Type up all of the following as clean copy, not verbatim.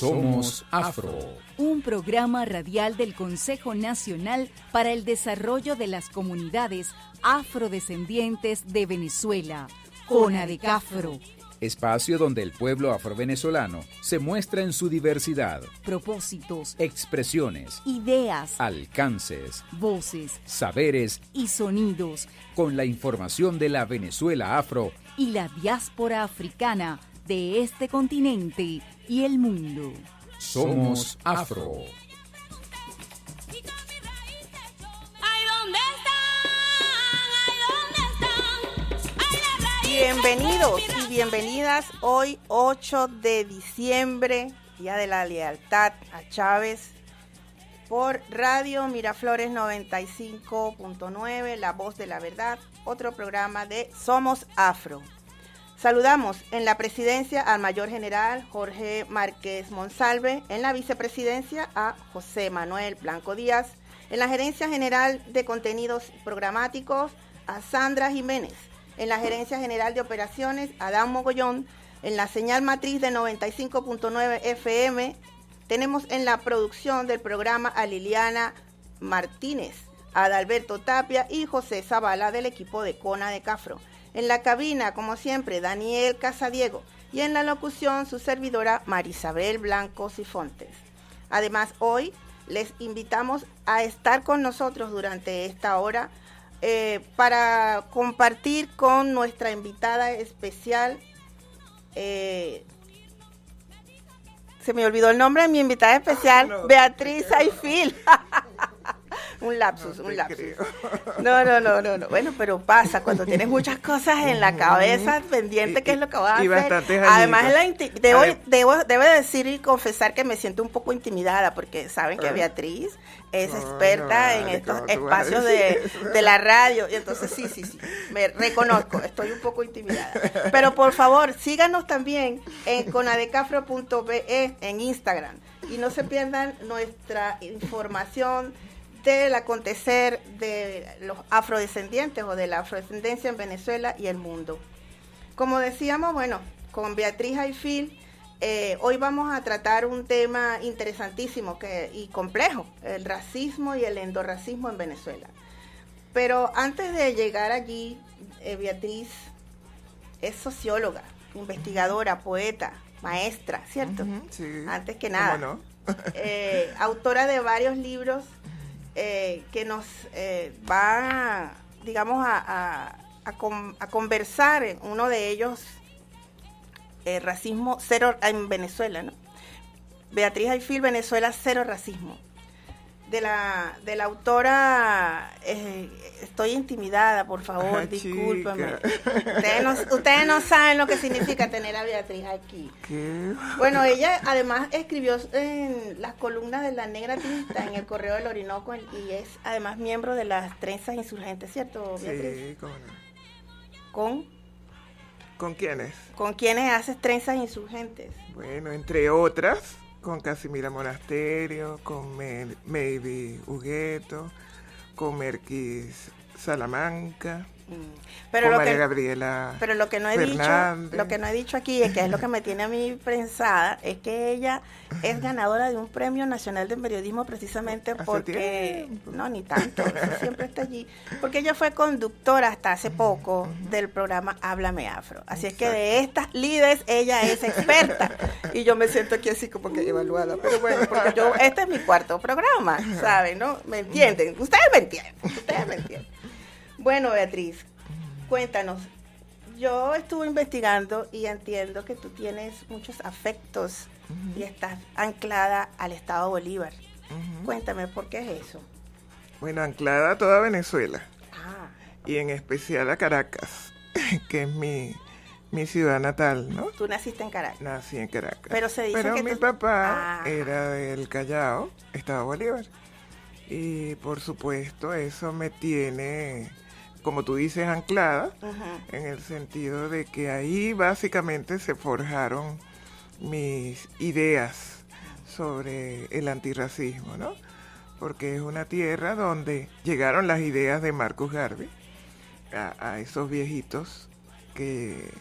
Somos Afro. Un programa radial del Consejo Nacional para el Desarrollo de las Comunidades Afrodescendientes de Venezuela, CONADECAFRO. Espacio donde el pueblo afrovenezolano se muestra en su diversidad. Propósitos, expresiones, ideas, alcances, voces, saberes y sonidos, con la información de la Venezuela afro y la diáspora africana de este continente y el mundo. Somos Afro. Bienvenidos y bienvenidas hoy 8 de diciembre, Día de la Lealtad a Chávez, por Radio Miraflores 95.9, La Voz de la Verdad, otro programa de Somos Afro. Saludamos en la presidencia al Mayor General Jorge Márquez Monsalve, en la vicepresidencia a José Manuel Blanco Díaz, en la gerencia general de contenidos programáticos a Sandra Jiménez, en la gerencia general de operaciones a Adán Mogollón, en la señal matriz de 95.9 FM, tenemos en la producción del programa a Liliana Martínez, a Adalberto Tapia y José Zavala del equipo de CONADECAFRO. En la cabina, como siempre, Daniel Casadiego, y en la locución su servidora Marisabel Blanco Sifontes. Además, hoy les invitamos a estar con nosotros durante esta hora para compartir con nuestra invitada especial. Se me olvidó el nombre de mi invitada especial, Beatriz Ayfil. Un lapsus. No. Bueno, pero pasa cuando tienes muchas cosas en la cabeza pendiente, ¿qué es lo que vas a hacer? Además, debo decir y confesar que me siento un poco intimidada, porque saben que Beatriz es experta en estos espacios de la radio, y entonces sí, me reconozco, estoy un poco intimidada. Pero por favor, síganos también en conadecafro.be en Instagram, y no se pierdan nuestra información del acontecer de los afrodescendientes o de la afrodescendencia en Venezuela y el mundo. Como decíamos, bueno, con Beatriz Ayfil, hoy vamos a tratar un tema interesantísimo y complejo, el racismo y el endorracismo en Venezuela. Pero antes de llegar allí, Beatriz es socióloga, investigadora, poeta, maestra, ¿cierto? Sí. Antes que nada. ¿Cómo no? Autora de varios libros que nos va, digamos, a conversar. Uno de ellos, Racismo Cero en Venezuela, ¿no? Beatriz Ayfil, Venezuela Cero Racismo. De la autora, estoy intimidada, por favor, discúlpame. Ustedes no saben lo que significa tener a Beatriz aquí. ¿Qué? Bueno, ella además escribió en las columnas de La Negra Tinta en el Correo del Orinoco, y es además miembro de las Trenzas Insurgentes, ¿cierto, Beatriz? Sí, cómo no. ¿Con quiénes? ¿Con quiénes haces Trenzas Insurgentes? Bueno, entre otras, con Casimira Monasterio, con Maybe Hugueto, con Merquis Salamanca, pero con María Gabriela pero lo que no he dicho aquí, es que es lo que me tiene a mí prensada, es que ella es ganadora de un premio nacional de periodismo precisamente porque no, ni tanto, eso siempre está allí, porque ella fue conductora hasta hace poco del programa Háblame Afro, así es que de estas líderes ella es experta, y yo me siento aquí así como que evaluada, pero bueno, porque este es mi cuarto programa, ¿saben? ¿No? ¿Me entienden? Ustedes me entienden. Bueno, Beatriz, cuéntanos. Yo estuve investigando y entiendo que tú tienes muchos afectos y estás anclada al Estado Bolívar. Cuéntame, ¿por qué es eso? Bueno, anclada a toda Venezuela. Y en especial a Caracas, que es mi ciudad natal, ¿no? Tú naciste en Caracas. Nací en Caracas. Pero se dice que mi papá era del Callao, Estado Bolívar. Y por supuesto eso me tiene, como tú dices, anclada, en el sentido de que ahí básicamente se forjaron mis ideas sobre el antirracismo, ¿no? Porque es una tierra donde llegaron las ideas de Marcus Garvey a esos viejitos que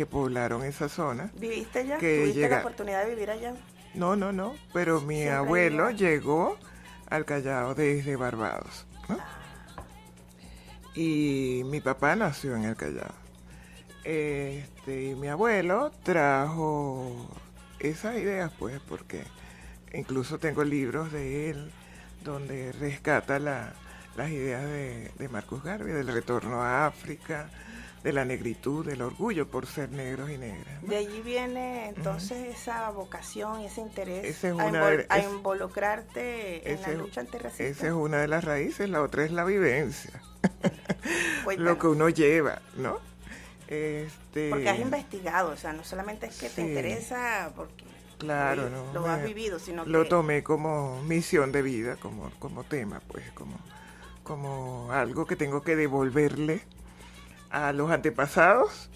poblaron esa zona. ¿Viviste allá? Que ¿Tuviste la oportunidad de vivir allá? No, pero mi abuelo llegó al Callao desde Barbados, ¿no? Y mi papá nació en el Callao. Y mi abuelo trajo esas ideas, pues, porque incluso tengo libros de él donde rescata las ideas de Marcus Garvey, del retorno a África, de la negritud, del orgullo por ser negros y negras, ¿no? De allí viene entonces esa vocación, ese interés a involucrarte en la lucha antirracista. Esa es una de las raíces, la otra es la vivencia, lo que uno lleva, ¿no? Porque has investigado, o sea, no solamente es que te interesa porque claro, lo has vivido, sino lo tomé como misión de vida, como tema, pues, como algo que tengo que devolverle a los antepasados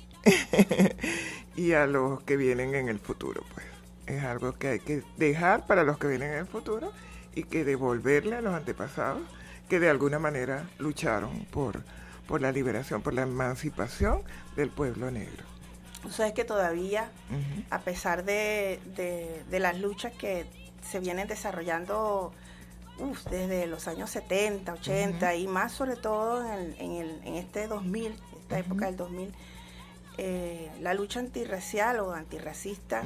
y a los que vienen en el futuro, pues. Es algo que hay que dejar para los que vienen en el futuro y que devolverle a los antepasados que de alguna manera lucharon por la liberación, por la emancipación del pueblo negro. O sea, es que todavía, a pesar de las luchas que se vienen desarrollando desde los años 70, 80 y más sobre todo en este 2000, esta época del 2000, la lucha antirracial o antirracista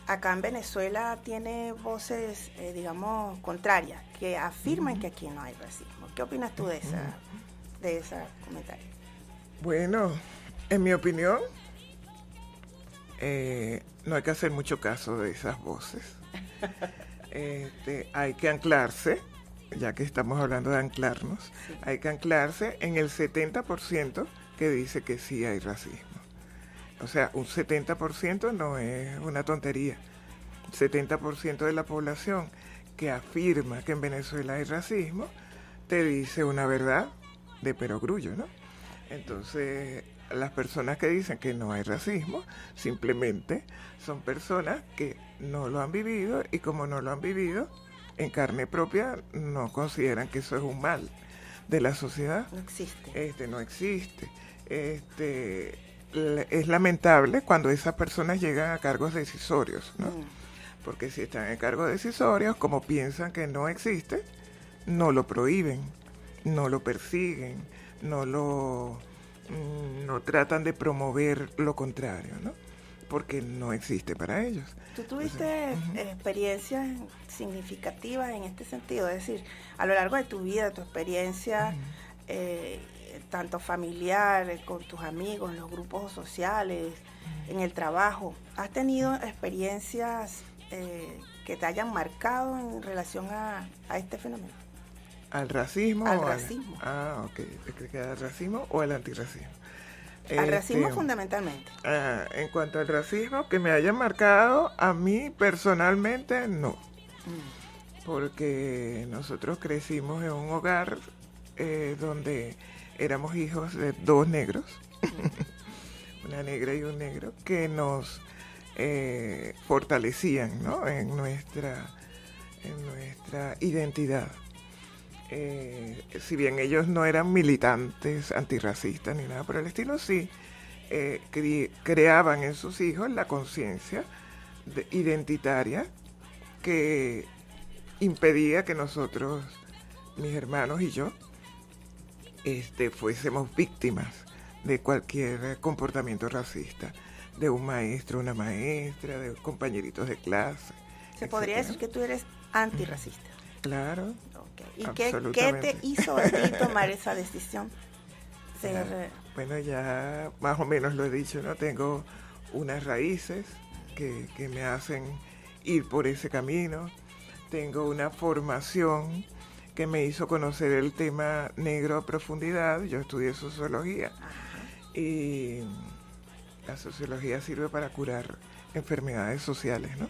acá en Venezuela tiene voces, digamos, contrarias, que afirman que aquí no hay racismo. ¿Qué opinas tú de ese comentario? Bueno, en mi opinión, no hay que hacer mucho caso de esas voces. Hay que anclarse, ya que estamos hablando de anclarnos, hay que anclarse en el 70% que dice que sí hay racismo. O sea, un 70% no es una tontería. 70% de la población que afirma que en Venezuela hay racismo, te dice una verdad de perogrullo, ¿no? Entonces, las personas que dicen que no hay racismo, simplemente son personas que no lo han vivido y como no lo han vivido en carne propia, no consideran que eso es un mal de la sociedad. No existe. No existe. Es lamentable cuando esas personas llegan a cargos decisorios, ¿no? Porque si están en cargos decisorios, como piensan que no existe, no lo prohíben, no lo persiguen, no tratan de promover lo contrario, ¿no? Porque no existe para ellos. ¿Tú tuviste experiencias significativas en este sentido? Es decir, a lo largo de tu vida, tu experiencia, tanto familiar, con tus amigos, en los grupos sociales, en el trabajo, ¿has tenido experiencias que te hayan marcado en relación a este fenómeno? ¿Al racismo? Al racismo. Ok. ¿Al racismo o al antirracismo? Al racismo fundamentalmente. En cuanto al racismo, que me haya marcado, a mí personalmente no. Porque nosotros crecimos en un hogar donde éramos hijos de dos negros, una negra y un negro, que nos fortalecían, ¿no? en nuestra identidad. Si bien ellos no eran militantes antirracistas ni nada por el estilo, sí creaban en sus hijos la conciencia identitaria que impedía que nosotros, mis hermanos y yo, fuésemos víctimas de cualquier comportamiento racista, de un maestro, una maestra, de compañeritos de clase. ¿Se podría decir que tú eres antirracista? Claro. ¿Y qué te hizo a ti tomar esa decisión? Bueno, ya más o menos lo he dicho, ¿no? Tengo unas raíces que me hacen ir por ese camino. Tengo una formación que me hizo conocer el tema negro a profundidad. Yo estudié sociología. Y la sociología sirve para curar enfermedades sociales, ¿no?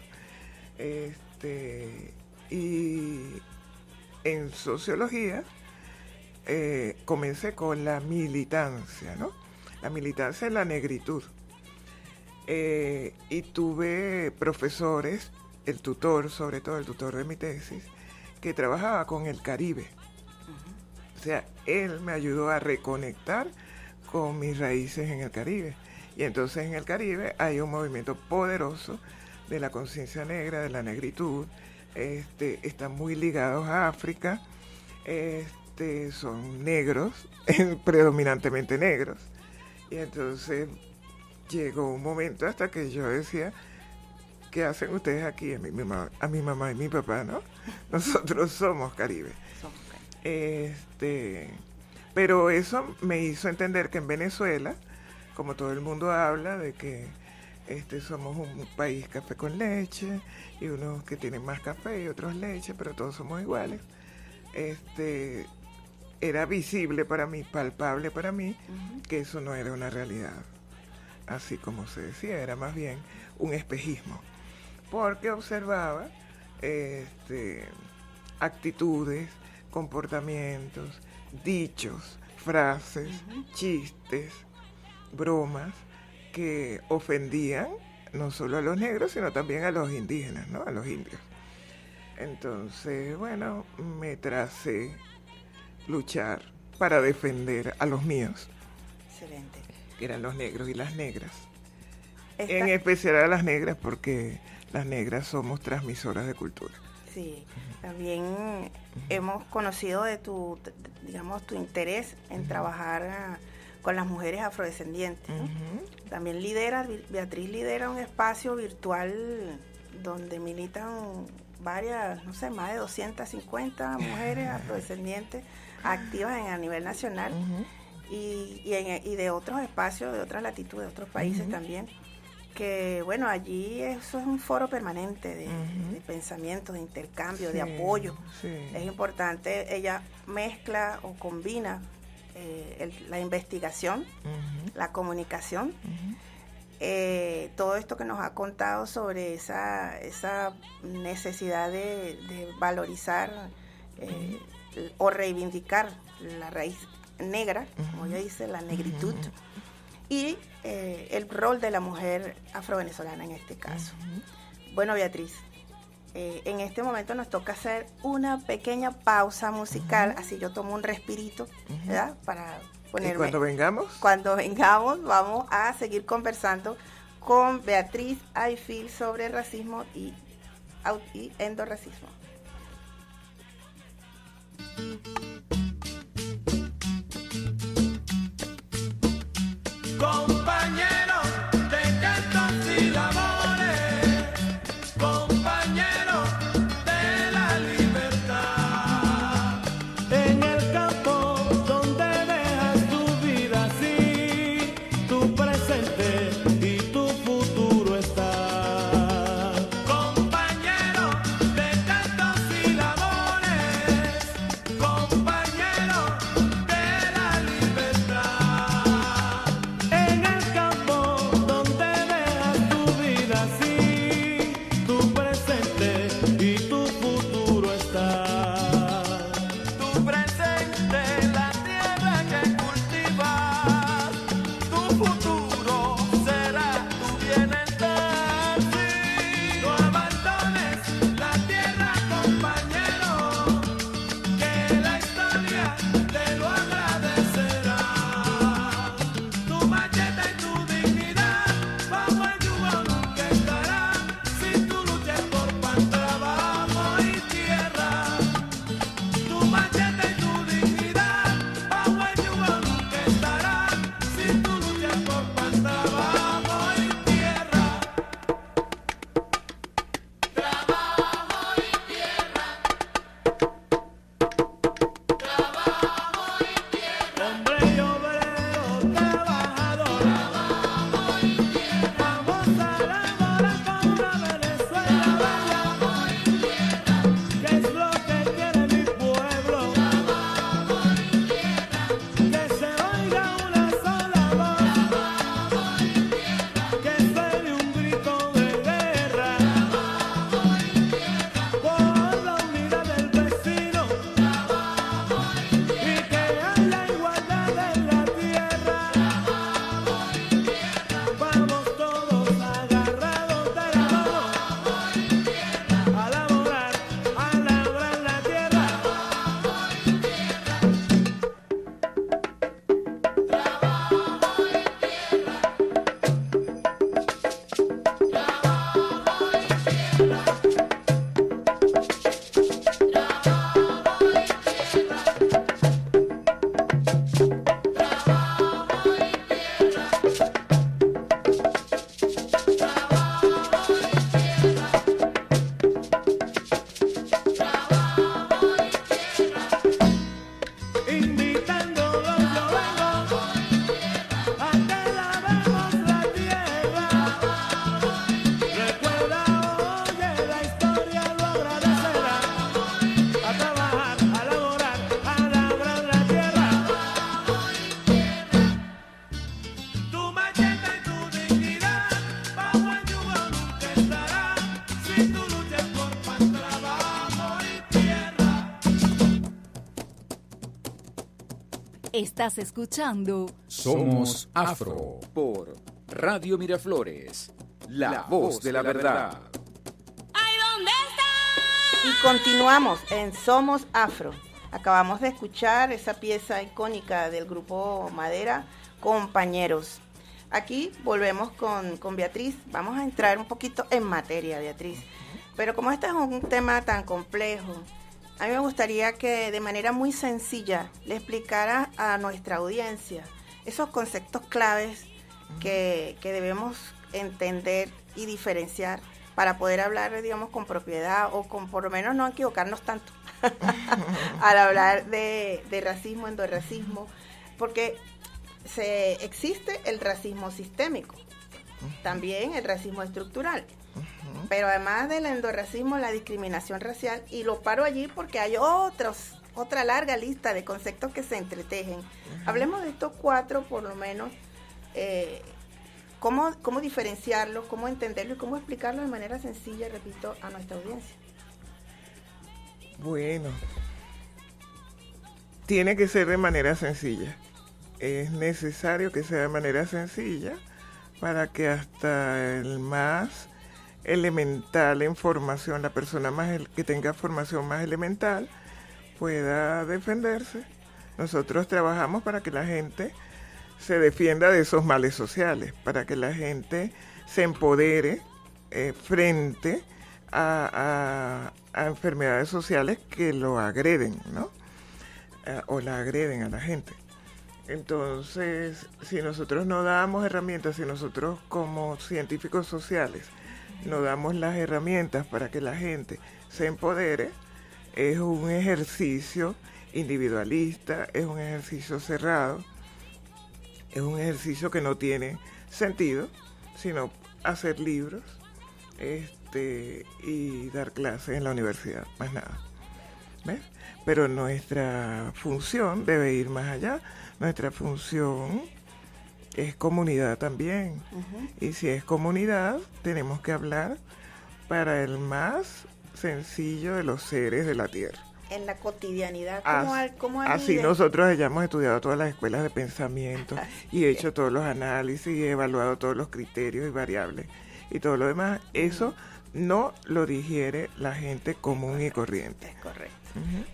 Y en sociología comencé con la militancia, ¿no? La militancia en la negritud. Y tuve profesores, el tutor, sobre todo el tutor de mi tesis, que trabajaba con el Caribe. O sea, él me ayudó a reconectar con mis raíces en el Caribe. Y entonces en el Caribe hay un movimiento poderoso de la conciencia negra, de la negritud, están muy ligados a África, son negros, predominantemente negros. Y entonces llegó un momento hasta que yo decía, ¿qué hacen ustedes aquí? A mi mamá y mi papá, ¿no? Nosotros somos Caribe. Pero eso me hizo entender que en Venezuela, como todo el mundo habla de que somos un país café con leche, y unos que tienen más café y otros leche, pero todos somos iguales, era visible para mí, palpable para mí, que eso no era una realidad, así como se decía, era más bien un espejismo, porque observaba actitudes, comportamientos, dichos, frases, chistes, bromas que ofendían no solo a los negros, sino también a los indígenas, ¿no? A los indios. Entonces, bueno, me tracé luchar para defender a los míos. Excelente. Que eran los negros y las negras. En especial a las negras, porque las negras somos transmisoras de cultura. Sí, también hemos conocido de tu interés en trabajar con las mujeres afrodescendientes, ¿no? También Beatriz lidera un espacio virtual donde militan varias, no sé, más de 250 mujeres afrodescendientes activas a nivel nacional y de otros espacios, de otras latitudes, de otros países también, que bueno, allí eso es un foro permanente de pensamiento, de intercambio, de apoyo. Sí. Es importante, ella mezcla o combina la investigación, la comunicación, todo esto que nos ha contado sobre esa necesidad de valorizar o reivindicar la raíz negra, como ella dice, la negritud, y el rol de la mujer afrovenezolana en este caso. Bueno, Beatriz, en este momento nos toca hacer una pequeña pausa musical, así yo tomo un respirito, ¿verdad? Para ponerme. ¿Y cuando vengamos? Cuando vengamos vamos a seguir conversando con Beatriz Ayfil sobre racismo y endorracismo. Compañeros de cantos y labores, compañeros de la libertad, en el campo donde dejas tu vida así, tu presente y tu futuro está. Compañeros de cantos y labores, compañeros y tú luches por pan, trabajo y tierra. Estás escuchando Somos Afro por Radio Miraflores, la voz de la verdad. Y continuamos en Somos Afro. Acabamos de escuchar esa pieza icónica del grupo Madera, Compañeros. Aquí volvemos con Beatriz. Vamos a entrar un poquito en materia, Beatriz. Pero como este es un tema tan complejo, a mí me gustaría que de manera muy sencilla le explicara a nuestra audiencia esos conceptos claves que debemos entender y diferenciar para poder hablar, digamos, con propiedad o con por lo menos no equivocarnos tanto al hablar de racismo, endorracismo, porque existe el racismo sistémico, también el racismo estructural, pero además del endorracismo, la discriminación racial, y lo paro allí porque hay otra larga lista de conceptos que se entretejen. Hablemos de estos 4 por lo menos, cómo diferenciarlos, cómo entenderlo y cómo explicarlo de manera sencilla, repito, a nuestra audiencia. Bueno, tiene que ser de manera sencilla. Es necesario que sea de manera sencilla para que hasta el más elemental en formación, la persona que tenga formación más elemental, pueda defenderse. Nosotros trabajamos para que la gente se defienda de esos males sociales, para que la gente se empodere frente a enfermedades sociales que lo agreden, ¿no? O la agreden a la gente. Entonces, si nosotros no damos herramientas, si nosotros como científicos sociales no damos las herramientas para que la gente se empodere, es un ejercicio individualista, es un ejercicio cerrado, es un ejercicio que no tiene sentido, sino hacer libros y dar clases en la universidad, más nada. ¿Ves? Pero nuestra función debe ir más allá. Nuestra función es comunidad también. Y si es comunidad, tenemos que hablar para el más sencillo de los seres de la tierra. En la cotidianidad, ¿cómo así nosotros hayamos estudiado todas las escuelas de pensamiento y hecho todos los análisis y evaluado todos los criterios y variables y todo lo demás, eso no lo digiere la gente común y corriente. Es correcto.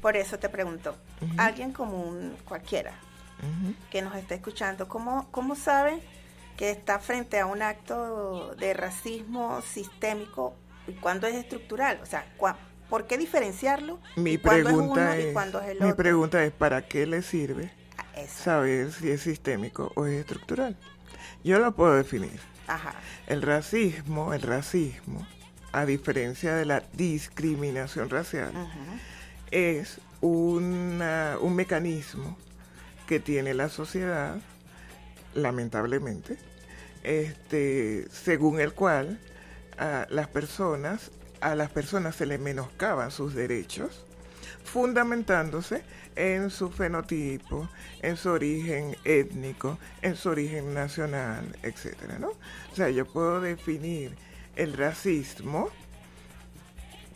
Por eso te pregunto, alguien común cualquiera que nos está escuchando, ¿cómo sabe que está frente a un acto de racismo sistémico y cuándo es estructural? O sea, ¿por qué diferenciarlo? Mi pregunta es, ¿para qué le sirve saber si es sistémico o es estructural? Yo lo puedo definir. Ajá. El racismo, a diferencia de la discriminación racial, es un mecanismo que tiene la sociedad, lamentablemente, según el cual a las personas se les menoscaban sus derechos, fundamentándose en su fenotipo, en su origen étnico, en su origen nacional, etcétera, ¿no? O sea, yo puedo definir el racismo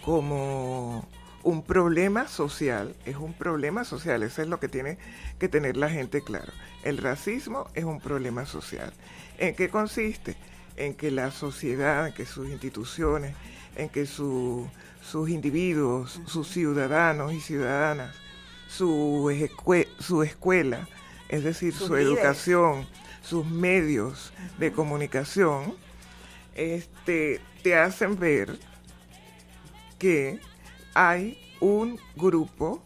como un problema social, es un problema social, eso es lo que tiene que tener la gente claro. El racismo es un problema social. ¿En qué consiste? En que la sociedad, en que sus instituciones, en que sus individuos, sus ciudadanos y ciudadanas, su escuela, es decir, su educación, sus medios de comunicación, te hacen ver que hay un grupo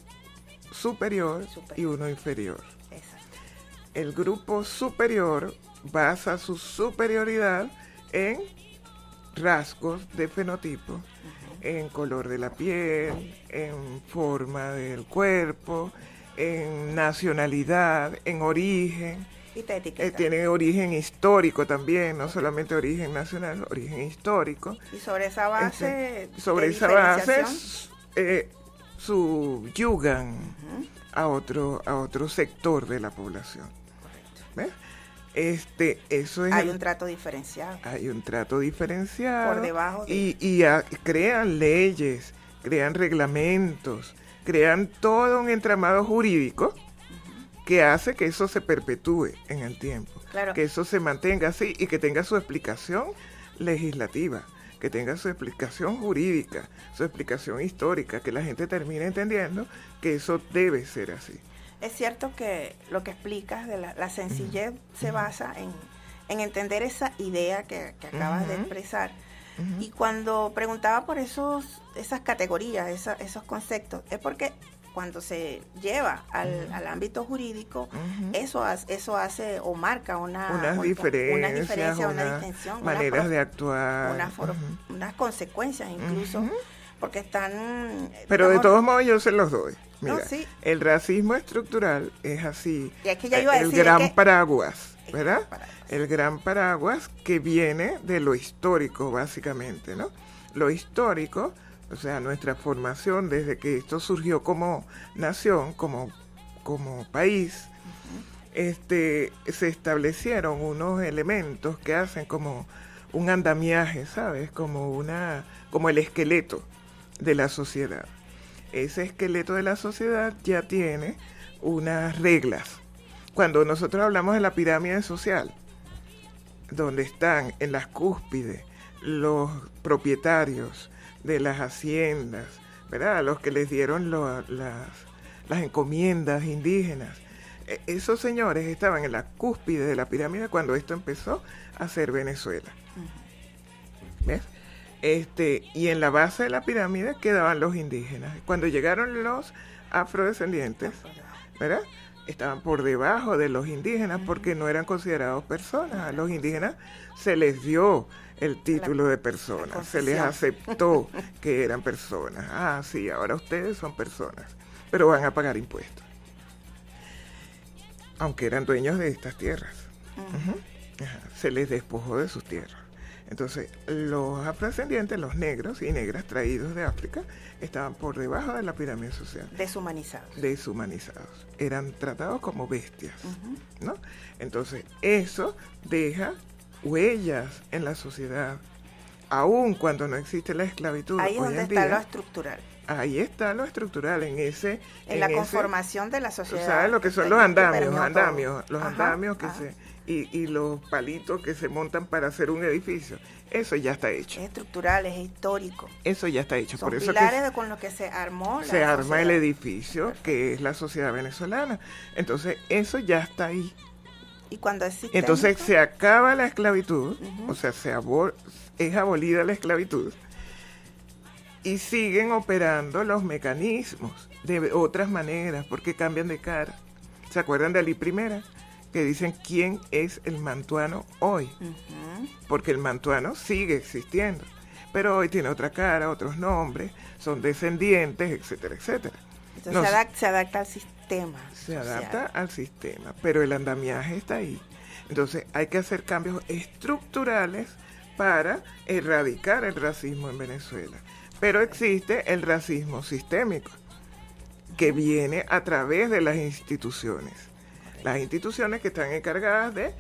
superior y uno inferior. Exacto. El grupo superior basa su superioridad en rasgos de fenotipo, en color de la piel, en forma del cuerpo, en nacionalidad, en origen. Y te etiqueta. Tiene origen histórico también, no solamente origen nacional, origen histórico. Y sobre esa base subyugan a otro sector de la población. ¿Ves? Eso es... Hay un trato diferenciado. Hay un trato diferenciado. Por debajo de... Y crean leyes, crean reglamentos, crean todo un entramado jurídico que hace que eso se perpetúe en el tiempo, claro, que eso se mantenga así y que tenga su explicación legislativa, que tenga su explicación jurídica, su explicación histórica, que la gente termine entendiendo que eso debe ser así. Es cierto que lo que explicas de la sencillez se basa en entender esa idea que acabas de expresar. Y cuando preguntaba por esas categorías, esos conceptos, es porque cuando se lleva al ámbito jurídico, eso hace o marca una diferencia, una distinción, maneras de actuar, unas consecuencias incluso, porque están... Pero de todos modos yo se los doy. Mira, no, sí. El racismo estructural es así, y es que ya iba a decir el gran paraguas, ¿verdad? El gran paraguas que viene de lo histórico, básicamente, ¿no? Lo histórico, o sea, nuestra formación desde que esto surgió como nación, como país, se establecieron unos elementos que hacen como un andamiaje, ¿sabes? Como el esqueleto de la sociedad. Ese esqueleto de la sociedad ya tiene unas reglas. Cuando nosotros hablamos de la pirámide social, donde están en las cúspides los propietarios de las haciendas, ¿verdad? Los que les dieron las encomiendas indígenas. Esos señores estaban en la cúspide de la pirámide cuando esto empezó a ser Venezuela. ¿Ves? Y en la base de la pirámide quedaban los indígenas. Cuando llegaron los afrodescendientes, ¿verdad? Estaban por debajo de los indígenas porque no eran considerados personas. A los indígenas se les dio el título de personas, se les aceptó que eran personas. Ah, sí, ahora ustedes son personas, pero van a pagar impuestos, aunque eran dueños de estas tierras. Se les despojó de sus tierras. Entonces, los afrodescendientes, los negros y negras traídos de África, estaban por debajo de la pirámide social. Deshumanizados. Eran tratados como bestias, ¿no? Entonces, eso deja huellas en la sociedad, aun cuando no existe la esclavitud. Ahí es donde está lo estructural. Ahí está lo estructural, en la conformación de la sociedad. ¿Sabes lo que son los andamios? Y los palitos que se montan para hacer un edificio. Eso ya está hecho. Es estructural, es histórico. Eso ya está hecho. Son por eso pilares con los que se armó se arma el edificio. Perfecto. Que es la sociedad venezolana. Entonces, eso ya está ahí. Y cuando existe... Entonces, se acaba la esclavitud, o sea, es abolida la esclavitud, y siguen operando los mecanismos de otras maneras, porque cambian de cara. ¿Se acuerdan de Ali I? Que dicen quién es el mantuano hoy, porque el mantuano sigue existiendo, pero hoy tiene otra cara, otros nombres, son descendientes, etcétera, etcétera. Entonces se adapta al sistema. Se adapta al sistema, pero el andamiaje está ahí. Entonces hay que hacer cambios estructurales para erradicar el racismo en Venezuela. Pero existe el racismo sistémico, que viene a través de las instituciones. Las instituciones que están encargadas de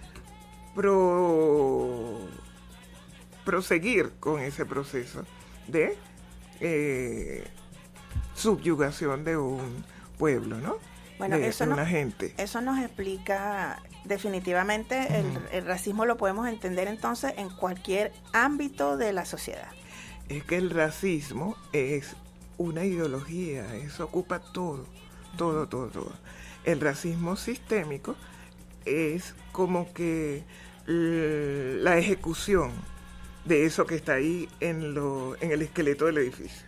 proseguir con ese proceso de subyugación de un pueblo, ¿no? Bueno, una gente. Eso nos explica definitivamente el racismo lo podemos entender entonces en cualquier ámbito de la sociedad. Es que el racismo es una ideología, eso ocupa todo. El racismo sistémico es como que la ejecución de eso que está ahí en el esqueleto del edificio.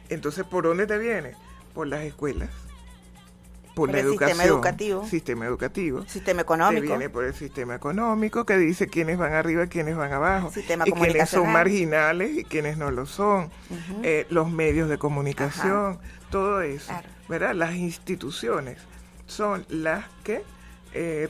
Entonces, ¿por dónde te viene? Por las escuelas, por la educación, sistema educativo, sistema económico. Te viene por el sistema económico que dice quiénes van arriba y quiénes van abajo, sistema y quiénes son marginales y quiénes no lo son, los medios de comunicación, todo eso, claro. ¿Verdad? Las instituciones son las que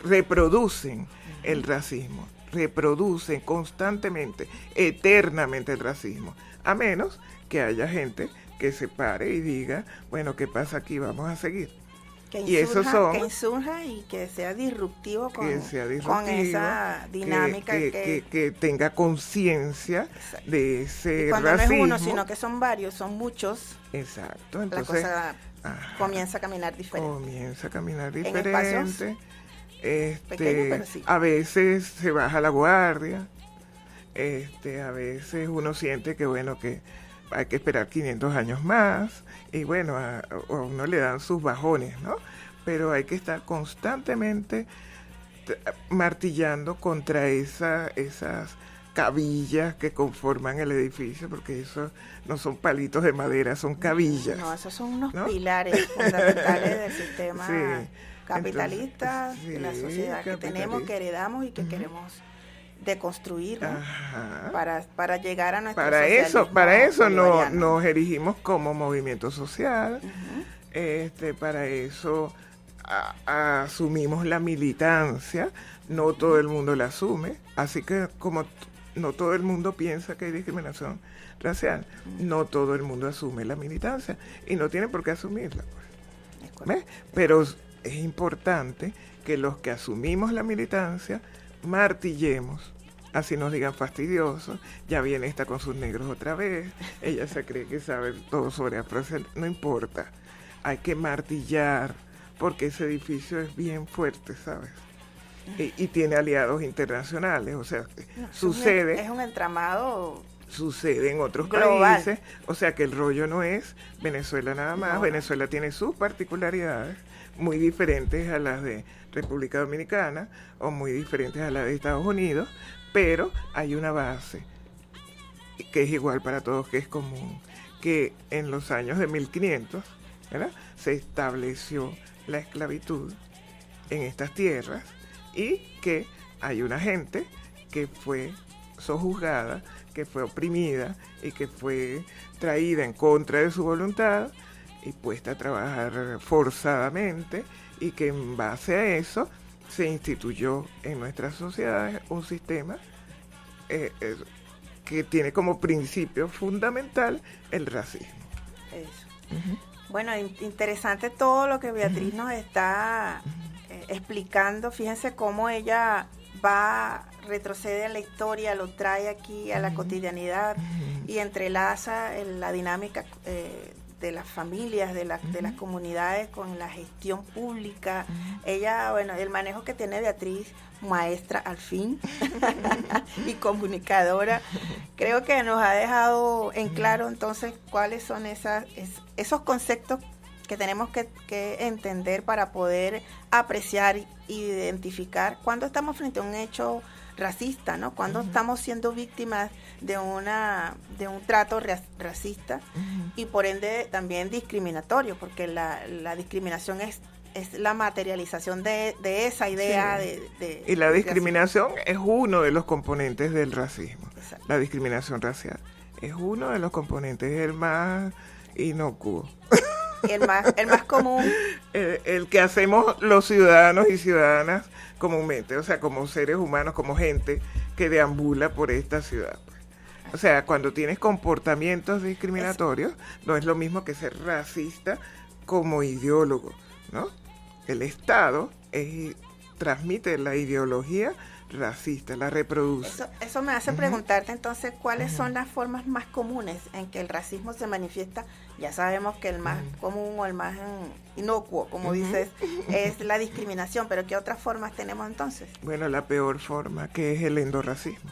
reproducen el racismo, reproducen constantemente, eternamente el racismo, a menos que haya gente que se pare y diga, bueno, ¿qué pasa aquí? Vamos a seguir. que insurja y que sea disruptivo con esa dinámica. Que tenga conciencia de ese y cuando racismo. No es uno, sino que son varios, son muchos. Exacto. Entonces, la cosa comienza a caminar diferente. En espacios pequeños, pero sí. A veces se baja la guardia. A veces uno siente que bueno, que hay que esperar 500 años más, y bueno, a uno le dan sus bajones, ¿no? Pero hay que estar constantemente martillando contra esas cabillas que conforman el edificio, porque eso no son palitos de madera, son cabillas. No, esos son unos pilares fundamentales del sistema capitalista, de la sociedad que tenemos, que heredamos y que queremos deconstruir, ¿no? para llegar a nuestro socialismo. Para eso nos erigimos como movimiento social. Para eso asumimos la militancia. No todo el mundo la asume, así que como no todo el mundo piensa que hay discriminación racial, no todo el mundo asume la militancia y no tiene por qué asumirla, pues. Pero es importante que los que asumimos la militancia martillemos, así nos digan fastidiosos, ya viene esta con sus negros otra vez, ella se cree que sabe todo sobre afrodescendencia, no importa, hay que martillar, porque ese edificio es bien fuerte, ¿sabes? Y tiene aliados internacionales, o sea, sucede... Es un entramado... Sucede en otros global. Países, o sea que el rollo no es Venezuela nada más, Venezuela tiene sus particularidades, muy diferentes a las de República Dominicana o muy diferentes a las de Estados Unidos, pero hay una base que es igual para todos, que es común, que en los años de 1500, ¿verdad?, se estableció la esclavitud en estas tierras y que hay una gente que fue sojuzgada, que fue oprimida y que fue traída en contra de su voluntad y puesta a trabajar forzadamente, y que en base a eso se instituyó en nuestras sociedades un sistema que tiene como principio fundamental el racismo. Eso. Bueno, interesante todo lo que Beatriz nos está explicando. Fíjense cómo ella retrocede en la historia, lo trae aquí a la cotidianidad y entrelaza la dinámica de las familias, de las comunidades con la gestión pública. Ella, bueno, el manejo que tiene Beatriz, maestra al fin y comunicadora, creo que nos ha dejado en claro entonces cuáles son esos conceptos que tenemos que entender para poder apreciar e identificar cuando estamos frente a un hecho racista, ¿no? Cuando estamos siendo víctimas de un trato racista y por ende también discriminatorio, porque la discriminación es la materialización de esa idea y la discriminación es uno de los componentes del racismo. Exacto. La discriminación racial es uno de los componentes, el más inocuo. El más común. El que hacemos los ciudadanos y ciudadanas comúnmente, o sea, como seres humanos, como gente que deambula por esta ciudad. Pues. O sea, cuando tienes comportamientos discriminatorios, no es lo mismo que ser racista como ideólogo, ¿no? El Estado transmite la ideología racista, la reproduce. Eso me hace preguntarte entonces cuáles son las formas más comunes en que el racismo se manifiesta. Ya sabemos que el más común o el más inocuo, como dices, es la discriminación, pero ¿qué otras formas tenemos entonces? Bueno, la peor forma, que es el endorracismo.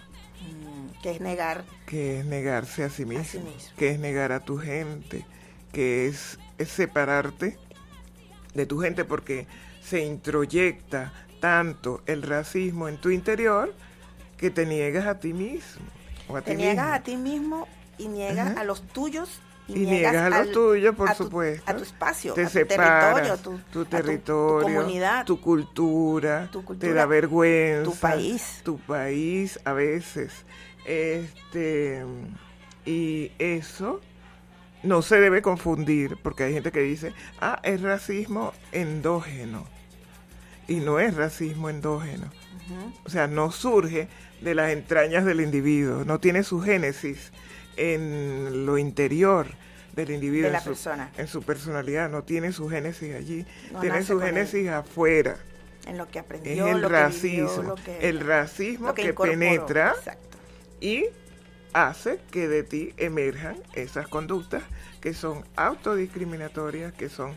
Que es negar. Que es negarse a sí mismo. Que es negar a tu gente, que es separarte de tu gente, porque se introyecta tanto el racismo en tu interior que te niegas a ti mismo. Niegas a ti mismo y niegas a los tuyos. Y niegas a los tuyos, por supuesto. A tu espacio, te a tu separas, tu territorio, tu comunidad, tu cultura, te da vergüenza. Tu país a veces. Y eso no se debe confundir, porque hay gente que dice, es racismo endógeno. Y no es racismo endógeno. O sea, no surge de las entrañas del individuo, no tiene su génesis en lo interior, del individuo, de la persona, en su personalidad, no tiene su génesis allí, tiene su génesis afuera. En lo que aprendió, en el lo racismo, que vivió, el racismo que incorporó, penetra. exacto, Y hace que de ti emerjan esas conductas que son autodiscriminatorias, que son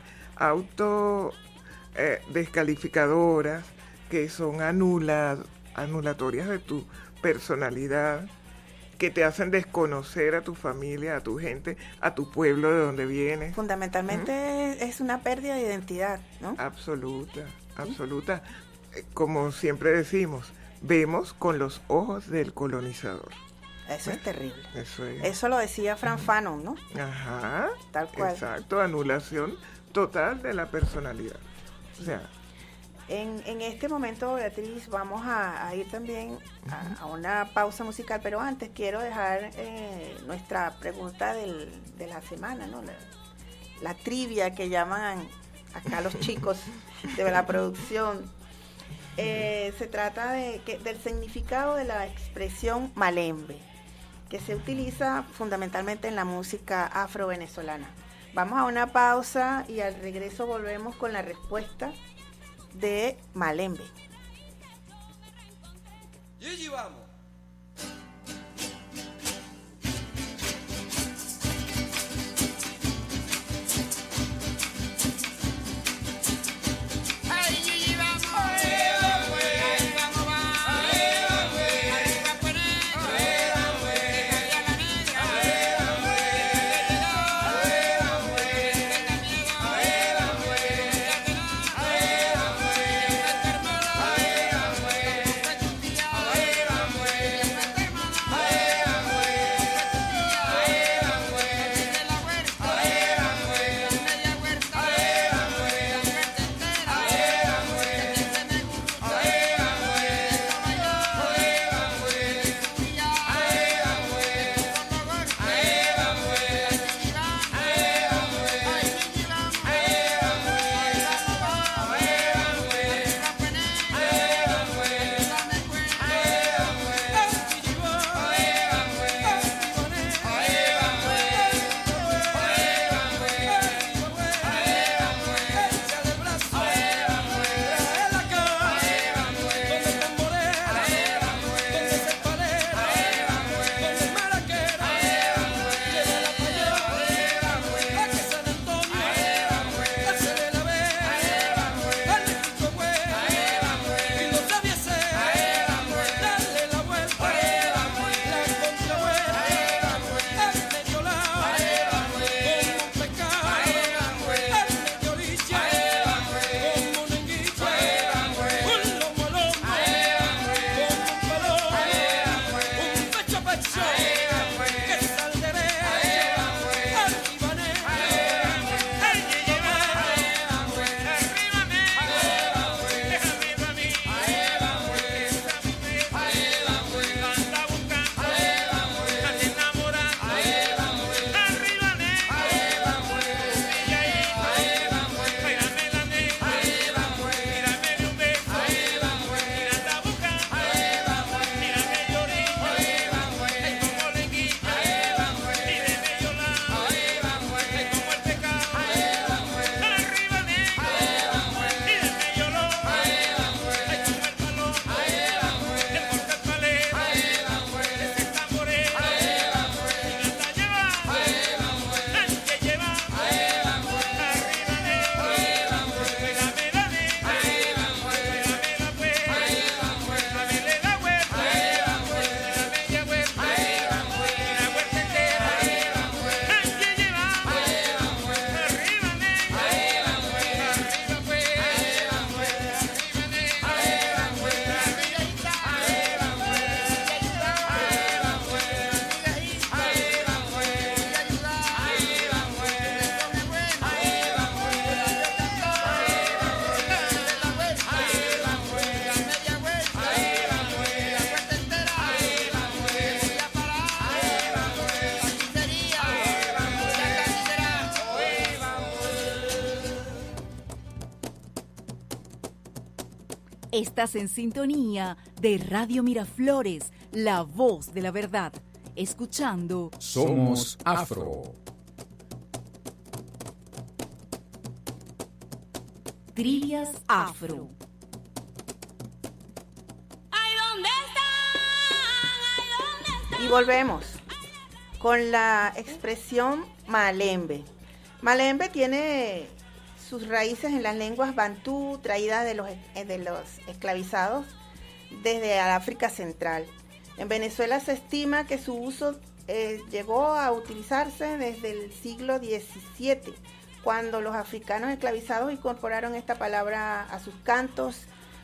descalificadoras, que son anulatorias de tu personalidad, que te hacen desconocer a tu familia, a tu gente, a tu pueblo de donde vienes. Fundamentalmente es una pérdida de identidad, ¿no? Absoluta. Como siempre decimos, vemos con los ojos del colonizador. Eso es terrible. Eso lo decía Frantz Fanon, ¿no? Ajá. Tal cual. Exacto, anulación total de la personalidad. O sea, en este momento, Beatriz, vamos a ir también a una pausa musical, pero antes quiero dejar nuestra pregunta de la semana, ¿no? La trivia que llaman acá los chicos de la producción. Se trata del significado de la expresión malembe, que se utiliza fundamentalmente en la música afro-venezolana. Vamos a una pausa y al regreso volvemos con la respuesta de malembe. Y allí vamos. Estás en sintonía de Radio Miraflores, la voz de la verdad. Escuchando Somos Afro. Trivias Afro. Y volvemos con la expresión malembe. Malembe tiene sus raíces en las lenguas bantú traídas de los esclavizados desde África Central. En Venezuela se estima que su uso llegó a utilizarse desde el siglo XVII, cuando los africanos esclavizados incorporaron esta palabra a sus cantos,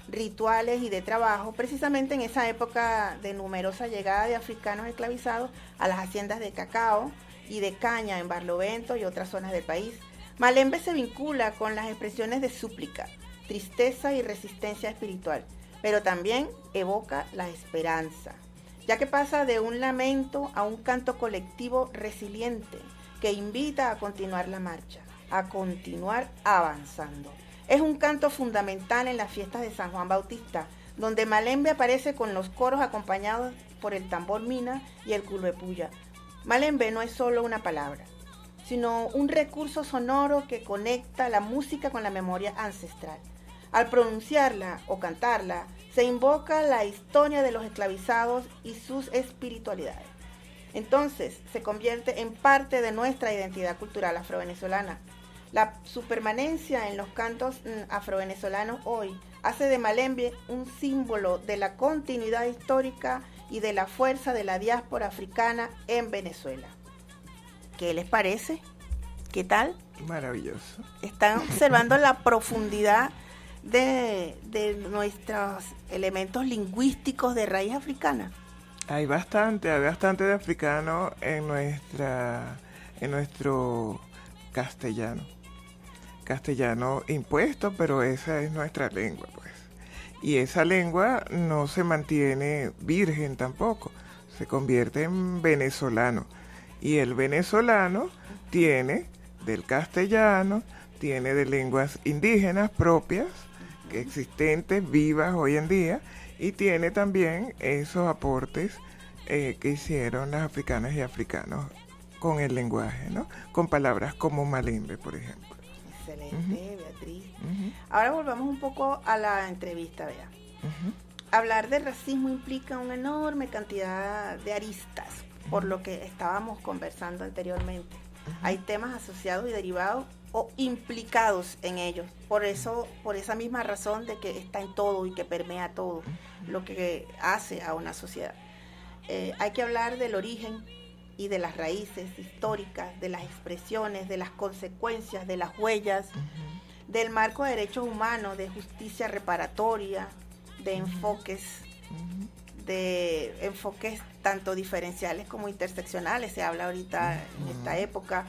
rituales y de trabajo, precisamente en esa época de numerosa llegada de africanos esclavizados a las haciendas de cacao y de caña en Barlovento y otras zonas del país. Malembe se vincula con las expresiones de súplica, tristeza y resistencia espiritual, pero también evoca la esperanza, ya que pasa de un lamento a un canto colectivo resiliente que invita a continuar la marcha, a continuar avanzando. Es un canto fundamental en las fiestas de San Juan Bautista, donde Malembe aparece con los coros acompañados por el tambor mina y el culbepuya. Malembe no es solo una palabra, sino un recurso sonoro que conecta la música con la memoria ancestral. Al pronunciarla o cantarla, se invoca la historia de los esclavizados y sus espiritualidades. Entonces, se convierte en parte de nuestra identidad cultural afrovenezolana. Su permanencia en los cantos afrovenezolanos hoy hace de Malembe un símbolo de la continuidad histórica y de la fuerza de la diáspora africana en Venezuela. ¿Qué les parece? ¿Qué tal? Maravilloso. Están observando la profundidad de nuestros elementos lingüísticos de raíz africana. Hay bastante de africano en nuestro castellano impuesto, pero esa es nuestra lengua, pues. Y esa lengua no se mantiene virgen tampoco, se convierte en venezolano. Y el venezolano tiene del castellano, tiene de lenguas indígenas propias, existentes, vivas hoy en día, y tiene también esos aportes que hicieron las africanas y africanos con el lenguaje, ¿no? Con palabras como malembe, por ejemplo. Excelente, Beatriz. Ahora volvamos un poco a la entrevista, Bea. Hablar de racismo implica una enorme cantidad de aristas, por lo que estábamos conversando anteriormente. Hay temas asociados y derivados o implicados en ellos. Por esa misma razón de que está en todo y que permea todo lo que hace a una sociedad. Hay que hablar del origen y de las raíces históricas, de las expresiones, de las consecuencias, de las huellas, del marco de derechos humanos, de justicia reparatoria, de enfoques tanto diferenciales como interseccionales, se habla ahorita en esta época,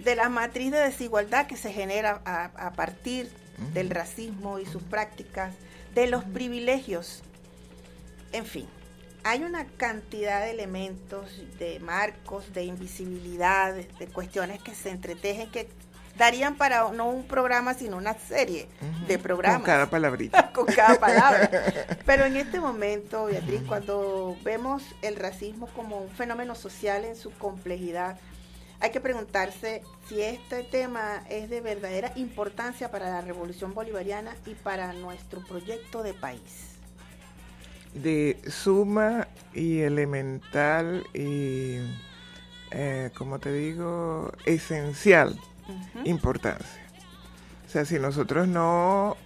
de la matriz de desigualdad que se genera a partir del racismo y sus prácticas, de los privilegios, en fin. Hay una cantidad de elementos, de marcos, de invisibilidad, de cuestiones que se entretejen, que darían para no un programa, sino una serie de programas. Con cada palabrita. Con cada palabra. Pero en este momento, Beatriz, cuando vemos el racismo como un fenómeno social en su complejidad, hay que preguntarse si este tema es de verdadera importancia para la Revolución Bolivariana y para nuestro proyecto de país. De suma y elemental y, como te digo, esencial importancia. O sea, si nosotros no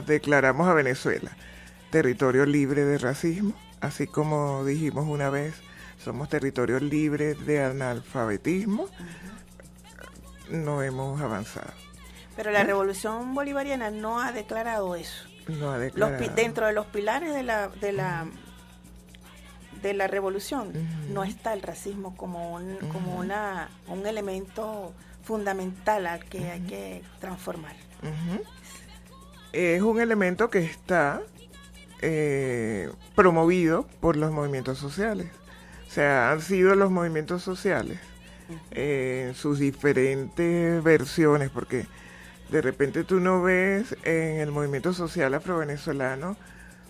declaramos a Venezuela territorio libre de racismo, así como dijimos una vez, somos territorio libre de analfabetismo, no hemos avanzado. Pero la Revolución Bolivariana no ha declarado eso. No ha declarado. Dentro de los pilares de la revolución no está el racismo como un elemento fundamental al que hay que transformar. Es un elemento que está promovido por los movimientos sociales. O sea, han sido los movimientos sociales en sus diferentes versiones, porque de repente tú no ves en el movimiento social afrovenezolano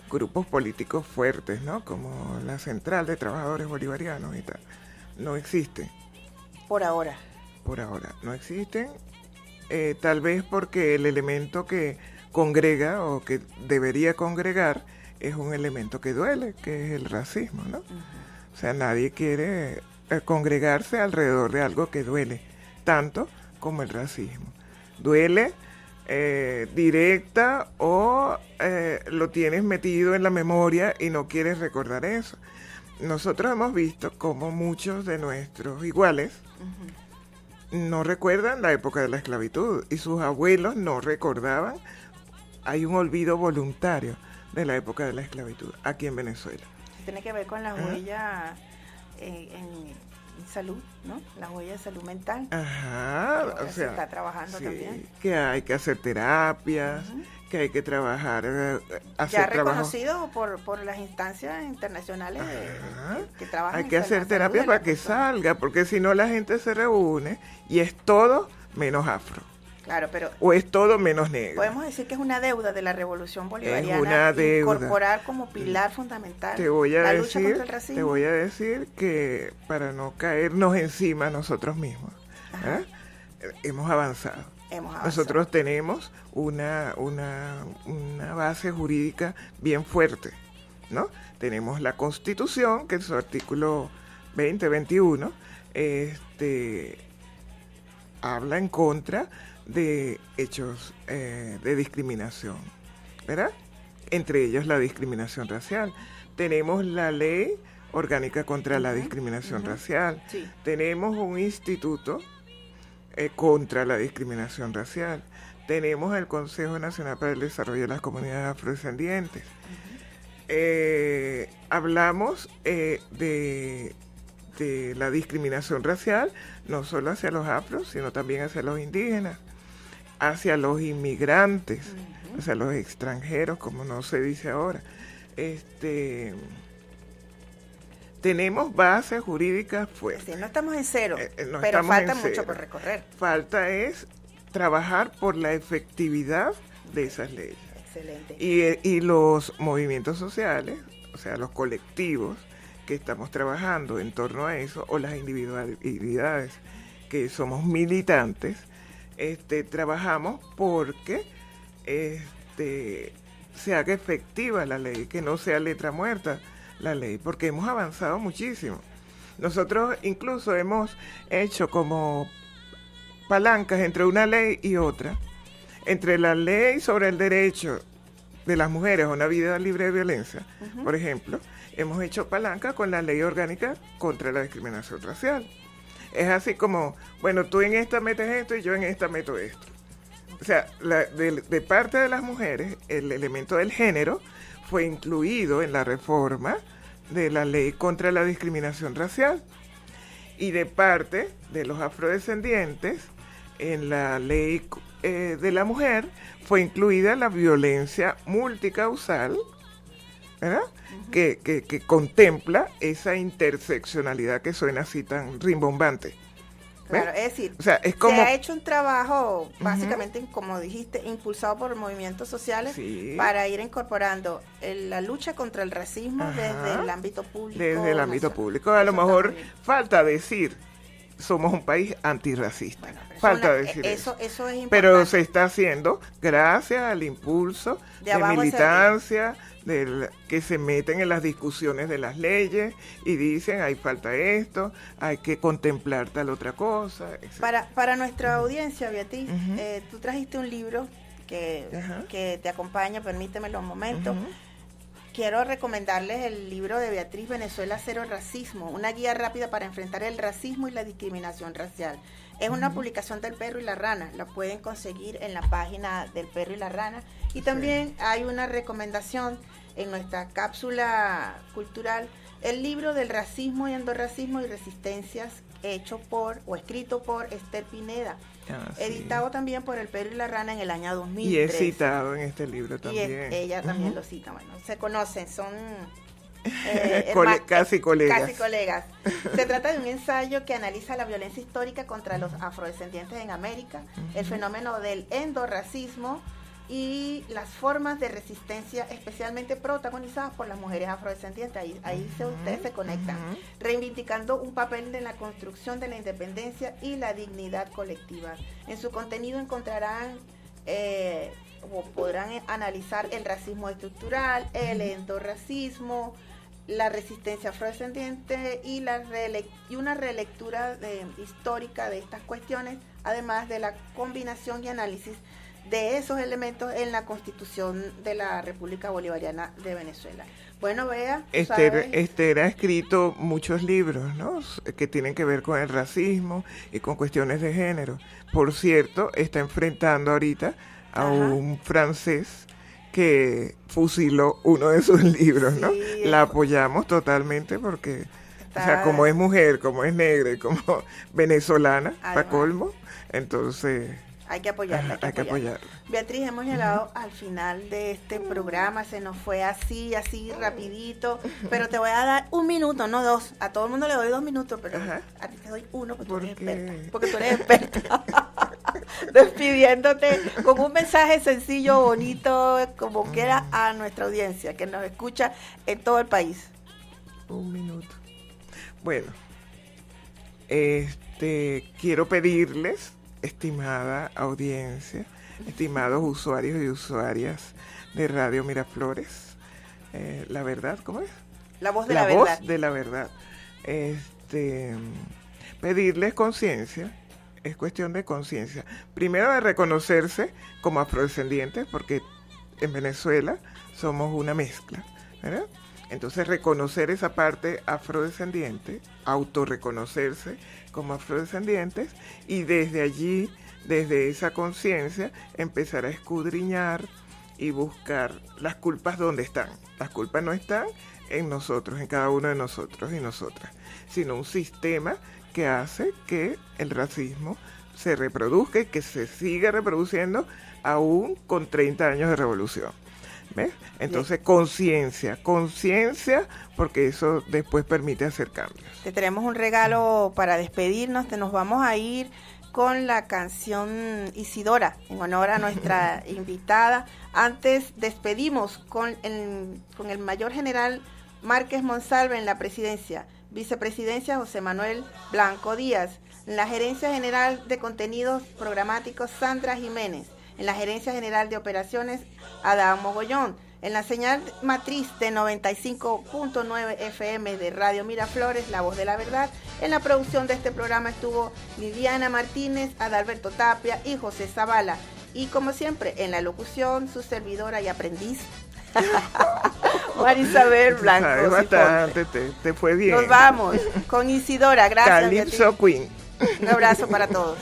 grupos políticos fuertes, ¿no? Como la Central de Trabajadores Bolivarianos y tal. No existen. Por ahora. Por ahora no existen. Tal vez porque el elemento que congrega o que debería congregar es un elemento que duele, que es el racismo, ¿no? O sea, nadie quiere congregarse alrededor de algo que duele tanto como el racismo. Duele directa o lo tienes metido en la memoria y no quieres recordar eso. Nosotros hemos visto cómo muchos de nuestros iguales no recuerdan la época de la esclavitud y sus abuelos no recordaban. Hay un olvido voluntario de la época de la esclavitud aquí en Venezuela. Tiene que ver con la huella en salud, ¿no? La huella de salud mental. Ajá, o sea, se está trabajando también. Que hay que hacer terapias, que hay que trabajar, hacer ya reconocido por las instancias internacionales que trabajan. Hay que hacer terapias para que salga, porque si no la gente se reúne y es todo menos afro. Claro, pero... O es todo menos negro. Podemos decir que es una deuda de la Revolución Bolivariana. Es una deuda. Incorporar como pilar fundamental la lucha contra el racismo. Te voy a decir que para no caernos encima nosotros mismos, hemos avanzado. Nosotros tenemos una base jurídica bien fuerte, ¿no? Tenemos la Constitución, que en su artículo 20-21 habla en contra de hechos de discriminación, ¿verdad? Entre ellos la discriminación racial. Tenemos la Ley Orgánica contra la Discriminación Racial. Sí. Tenemos un instituto contra la discriminación racial. Tenemos el Consejo Nacional para el Desarrollo de las Comunidades Afrodescendientes. Hablamos de la discriminación racial, no solo hacia los afros, sino también hacia los indígenas, hacia los inmigrantes, hacia los extranjeros, como no se dice ahora. Tenemos bases jurídicas fuertes. Sí, no estamos en cero, pero falta mucho por recorrer. Falta es trabajar por la efectividad de esas leyes. Excelente. Y los movimientos sociales, o sea, los colectivos que estamos trabajando en torno a eso, o las individualidades que somos militantes, trabajamos porque se haga efectiva la ley, que no sea letra muerta la ley, porque hemos avanzado muchísimo. Nosotros incluso hemos hecho como palancas entre una ley y otra, entre la ley sobre el derecho de las mujeres a una vida libre de violencia, por ejemplo, hemos hecho palanca con la ley orgánica contra la discriminación racial. Es así como, bueno, tú en esta metes esto y yo en esta meto esto. O sea, de parte de las mujeres, el elemento del género fue incluido en la reforma de la ley contra la discriminación racial. Y de parte de los afrodescendientes, en la ley de la mujer, fue incluida la violencia multicausal, ¿verdad? Que contempla esa interseccionalidad que suena así tan rimbombante. Claro, es decir, o sea, es como... se ha hecho un trabajo, básicamente, como dijiste, impulsado por movimientos sociales, para ir incorporando la lucha contra el racismo desde el ámbito público. Desde el ámbito público. A lo mejor falta decir, somos un país antirracista. Bueno, falta decir eso. Eso es importante. Pero se está haciendo gracias al impulso de militancia, que se meten en las discusiones de las leyes y dicen, hay falta esto, hay que contemplar tal otra cosa, etc. Para nuestra audiencia, Beatriz, tú trajiste un libro que te acompaña, permítemelo un momento. Quiero recomendarles el libro de Beatriz, Venezuela Cero Racismo, una guía rápida para enfrentar el racismo y la discriminación racial. Es una publicación del Perro y la Rana, la pueden conseguir en la página del Perro y la Rana. Y también hay una recomendación en nuestra cápsula cultural, el libro del racismo y endorracismo y resistencias, escrito por Esther Pineda, editado también por el Perro y la Rana en el año 2003. Y es citado en este libro también. Y ella también lo cita, bueno, se conocen, son casi colegas. Casi colegas. Se trata de un ensayo que analiza la violencia histórica contra los afrodescendientes en América, el fenómeno del endorracismo y las formas de resistencia especialmente protagonizadas por las mujeres afrodescendientes. Ahí ustedes se conectan, reivindicando un papel de la construcción de la independencia y la dignidad colectiva. En su contenido encontrarán o podrán analizar el racismo estructural, el endorracismo, la resistencia afrodescendiente y una relectura histórica de estas cuestiones, además de la combinación y análisis de esos elementos en la Constitución de la República Bolivariana de Venezuela. Bueno, Bea, Esther ha escrito muchos libros, ¿no?, que tienen que ver con el racismo y con cuestiones de género. Por cierto, está enfrentando ahorita a un francés que fusiló uno de sus libros, ¿no? Sí, la apoyamos totalmente porque, o sea, como es mujer, como es negra y como venezolana, para colmo, entonces hay que apoyarla. Hay que apoyarla. Beatriz, hemos llegado al final de este programa, se nos fue así rapidito, pero te voy a dar 1 minuto, no 2, a todo el mundo le doy 2 minutos, pero a ti te doy 1 porque tú eres experta. Despidiéndote con un mensaje sencillo, bonito, como quiera, a nuestra audiencia que nos escucha en todo el país. 1 minuto. Bueno, quiero pedirles, estimada audiencia, estimados usuarios y usuarias de Radio Miraflores, la verdad, ¿cómo es? La voz de la verdad. La voz de la verdad. Pedirles conciencia. Es cuestión de conciencia. Primero de reconocerse como afrodescendientes, porque en Venezuela somos una mezcla, ¿verdad? Entonces reconocer esa parte afrodescendiente, autorreconocerse como afrodescendientes y desde allí, desde esa conciencia, empezar a escudriñar y buscar las culpas donde están. Las culpas no están en nosotros, en cada uno de nosotros y nosotras, sino un sistema que hace que el racismo se reproduzca y que se siga reproduciendo aún con 30 años de revolución. ¿Ves? Entonces, conciencia, porque eso después permite hacer cambios. Te tenemos un regalo para despedirnos, nos vamos a ir con la canción Isidora, en honor a nuestra invitada. Antes despedimos con el mayor general Márquez Monsalve en la presidencia, vicepresidencia José Manuel Blanco Díaz, en la gerencia general de contenidos programáticos Sandra Jiménez, en la gerencia general de operaciones Adán Mogollón, en la señal matriz de 95.9 FM de Radio Miraflores, La Voz de la Verdad. En la producción de este programa estuvo Liliana Martínez, Adalberto Tapia y José Zavala. Y como siempre, en la locución, su servidora y aprendiz, Marisabel Blanco. Sabes bastante, te fue bien. Nos vamos con Isidora, gracias. Calypso Queen. Un abrazo para todos.